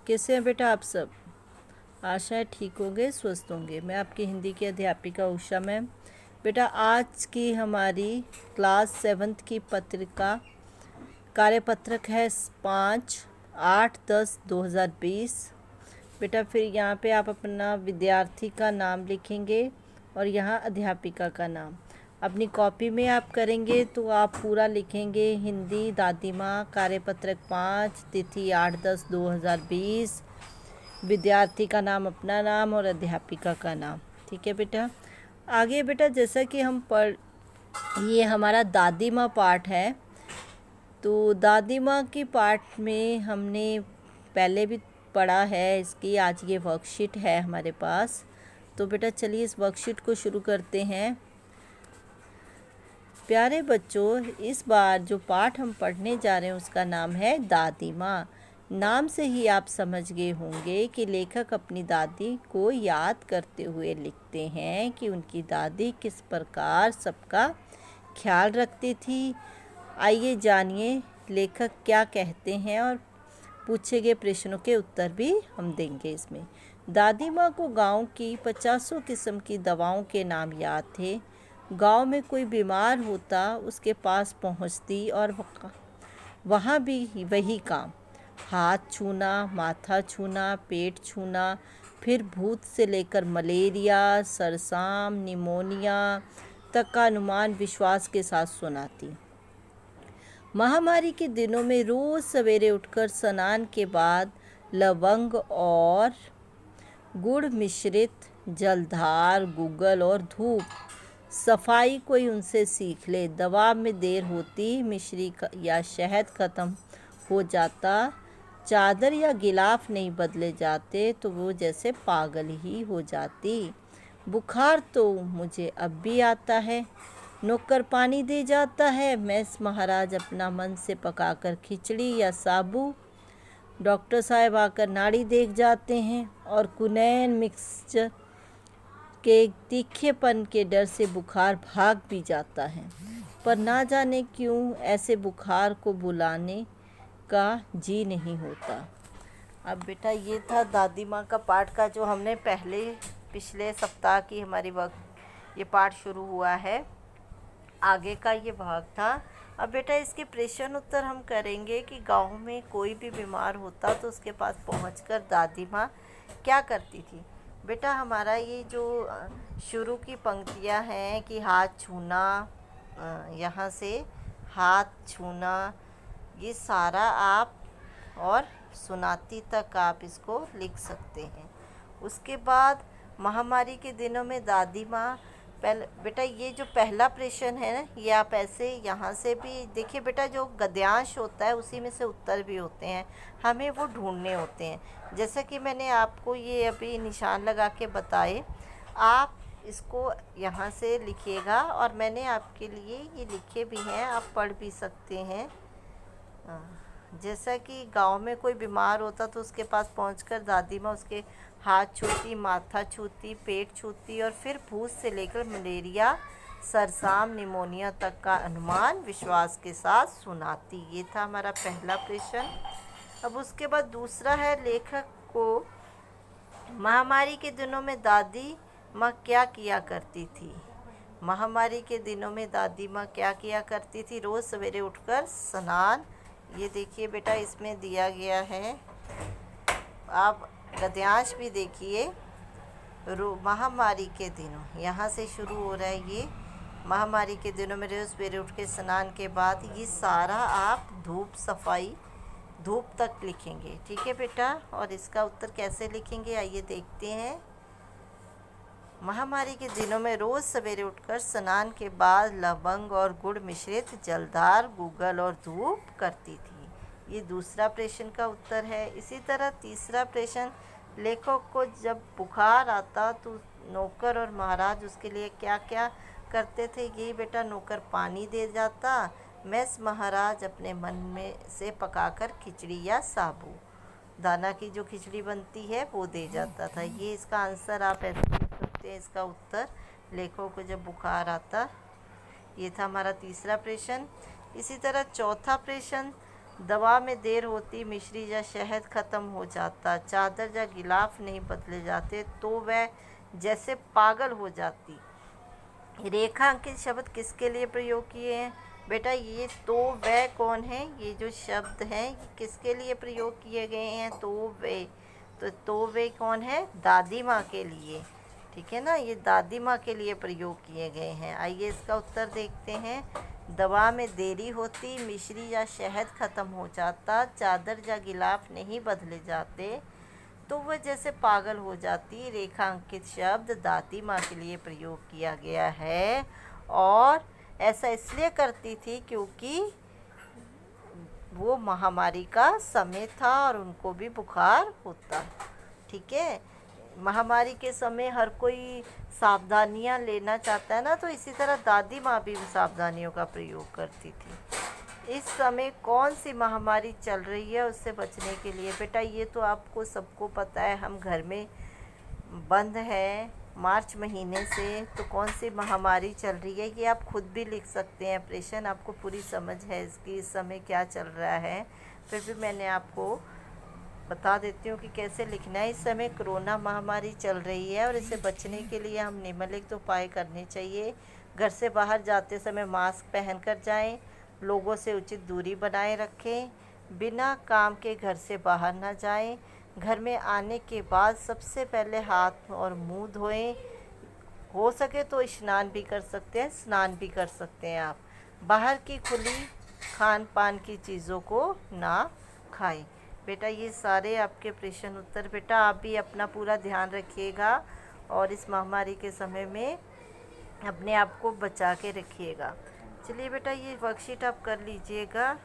कैसे हैं बेटा आप सब? आशा है ठीक होंगे, स्वस्थ होंगे। मैं आपकी हिंदी की अध्यापिका उषा मैम। बेटा आज की हमारी क्लास 7th की पत्रिका कार्यपत्रक है 5/8/10/2020। बेटा फिर यहाँ पे आप अपना विद्यार्थी का नाम लिखेंगे और यहाँ अध्यापिका का नाम। अपनी कॉपी में आप करेंगे तो आप पूरा लिखेंगे हिंदी दादी माँ कार्यपत्रक 5 तिथि 8/10/2020, विद्यार्थी का नाम अपना नाम और अध्यापिका का नाम। ठीक है बेटा। आगे बेटा जैसा कि हम ये हमारा दादी माँ पाठ है, तो दादी माँ की पाठ में हमने पहले भी पढ़ा है इसकी। आज ये वर्कशीट है हमारे पास, तो बेटा चलिए इस वर्कशीट को शुरू करते हैं। प्यारे बच्चों, इस बार जो पाठ हम पढ़ने जा रहे हैं उसका नाम है दादी माँ। नाम से ही आप समझ गए होंगे कि लेखक अपनी दादी को याद करते हुए लिखते हैं कि उनकी दादी किस प्रकार सबका ख्याल रखती थी। आइए जानिए लेखक क्या कहते हैं और पूछे गए प्रश्नों के उत्तर भी हम देंगे इसमें। दादी माँ को गांव की 50 किस्म की दवाओं के नाम याद थे। गांव में कोई बीमार होता उसके पास पहुंचती और वहाँ भी वही काम, हाथ छूना, माथा छूना, पेट छूना, फिर भूत से लेकर मलेरिया, सरसाम, निमोनिया तक का अनुमान विश्वास के साथ सुनाती। महामारी के दिनों में रोज़ सवेरे उठकर स्नान के बाद लवंग और गुड़ मिश्रित जलधार, गुग्गल और धूप सफाई कोई उनसे सीख ले। दवा में देर होती, मिश्री या शहद ख़त्म हो जाता, चादर या गिलाफ नहीं बदले जाते तो वो जैसे पागल ही हो जाती। बुखार तो मुझे अब भी आता है, नौकर पानी दे जाता है, मैस महाराज अपना मन से पकाकर खिचड़ी या साबू, डॉक्टर साहब आकर नाड़ी देख जाते हैं और कुनैन मिक्सचर के तीखेपन के डर से बुखार भाग भी जाता है। पर ना जाने क्यों ऐसे बुखार को बुलाने का जी नहीं होता। अब बेटा ये था दादी माँ का पाठ का जो हमने पिछले सप्ताह की हमारी ये पाठ शुरू हुआ है, आगे का ये भाग था। अब बेटा इसके प्रश्न उत्तर हम करेंगे कि गांव में कोई भी बीमार होता तो उसके पास पहुंचकर दादी माँ क्या करती थी। बेटा हमारा ये जो शुरू की पंक्तियाँ हैं कि हाथ छूना, यहाँ से हाथ छूना, ये सारा आप और सुनाती तक आप इसको लिख सकते हैं। उसके बाद महामारी के दिनों में दादी माँ बेटा ये जो पहला प्रश्न है ना, ये आप ऐसे यहाँ से भी देखिए बेटा, जो गद्यांश होता है उसी में से उत्तर भी होते हैं, हमें वो ढूंढने होते हैं। जैसा कि मैंने आपको ये अभी निशान लगा के बताए, आप इसको यहाँ से लिखिएगा और मैंने आपके लिए ये लिखे भी हैं, आप पढ़ भी सकते हैं। जैसा कि गांव में कोई बीमार होता तो उसके पास पहुंचकर दादी माँ उसके हाथ छूती, माथा छूती, पेट छूती और फिर भूत से लेकर मलेरिया, सरसाम, निमोनिया तक का अनुमान विश्वास के साथ सुनाती। ये था हमारा पहला प्रश्न। अब उसके बाद दूसरा है, लेखक को महामारी के दिनों में दादी माँ क्या किया करती थी। महामारी के दिनों में दादी माँ क्या किया करती थी? रोज़ सवेरे उठकर स्नान, ये देखिए बेटा इसमें दिया गया है, आप गद्यांश भी देखिए। महामारी के दिनों, यहाँ से शुरू हो रहा है ये। महामारी के दिनों में रोज़ सवेरे उठ के स्नान के बाद ये सारा आप धूप तक लिखेंगे। ठीक है बेटा, और इसका उत्तर कैसे लिखेंगे आइए देखते हैं। महामारी के दिनों में रोज़ सवेरे उठकर स्नान के बाद लवंग और गुड़ मिश्रित जलधार, गुग्गल और धूप करती थी। ये दूसरा प्रश्न का उत्तर है। इसी तरह तीसरा प्रश्न, लेखक को जब बुखार आता तो नौकर और महाराज उसके लिए क्या क्या करते थे। ये बेटा, नौकर पानी दे जाता, मैस महाराज अपने मन में से पकाकर खिचड़ी या साबू दाना की जो खिचड़ी बनती है वो दे जाता था। ये इसका आंसर आप ऐसे लिख सकते हैं, इसका उत्तर लेखकों को जब बुखार आता। ये था हमारा तीसरा प्रश्न। इसी तरह चौथा प्रश्न, दवा में देर होती, मिश्री या शहद खत्म हो जाता, चादर या गिलाफ नहीं बदले जाते, तो वह जैसे पागल हो जाती। रेखांकित शब्द किसके लिए प्रयोग किए हैं? बेटा ये तो वह कौन है? ये जो शब्द हैं ये किसके लिए प्रयोग किए गए हैं? तो वे कौन है? दादी माँ के लिए। ठीक है ना, ये दादी माँ के लिए प्रयोग किए गए हैं। आइए इसका उत्तर देखते हैं। दवा में देरी होती, मिश्री या शहद खत्म हो जाता, चादर या गिलाफ नहीं बदले जाते, तो वह जैसे पागल हो जाती। रेखांकित शब्द दादी माँ के लिए प्रयोग किया गया है और ऐसा इसलिए करती थी क्योंकि वो महामारी का समय था और उनको भी बुखार होता। ठीक है, महामारी के समय हर कोई सावधानियां लेना चाहता है ना, तो इसी तरह दादी माँ भी सावधानियों का प्रयोग करती थी। इस समय कौन सी महामारी चल रही है उससे बचने के लिए? बेटा ये तो आपको सबको पता है, हम घर में बंद हैं मार्च महीने से, तो कौन सी महामारी चल रही है ये आप खुद भी लिख सकते हैं। प्रश्न आपको पूरी समझ है इसकी, इस समय क्या चल रहा है, फिर भी मैंने आपको बता देती हूँ कि कैसे लिखना है। इस समय कोरोना महामारी चल रही है और इससे बचने के लिए हम निम्नलिखित उपाय करने चाहिए। घर से बाहर जाते समय मास्क पहन कर जाएं, लोगों से उचित दूरी बनाए रखें, बिना काम के घर से बाहर ना जाएं, घर में आने के बाद सबसे पहले हाथ और मुंह धोएं, हो सके तो स्नान भी कर सकते हैं, स्नान भी कर सकते हैं आप। बाहर की खुली खान पान की चीज़ों को ना खाएं। बेटा ये सारे आपके प्रश्न उत्तर, बेटा आप भी अपना पूरा ध्यान रखिएगा और इस महामारी के समय में अपने आप को बचा के रखिएगा। चलिए बेटा ये वर्कशीट आप कर लीजिएगा।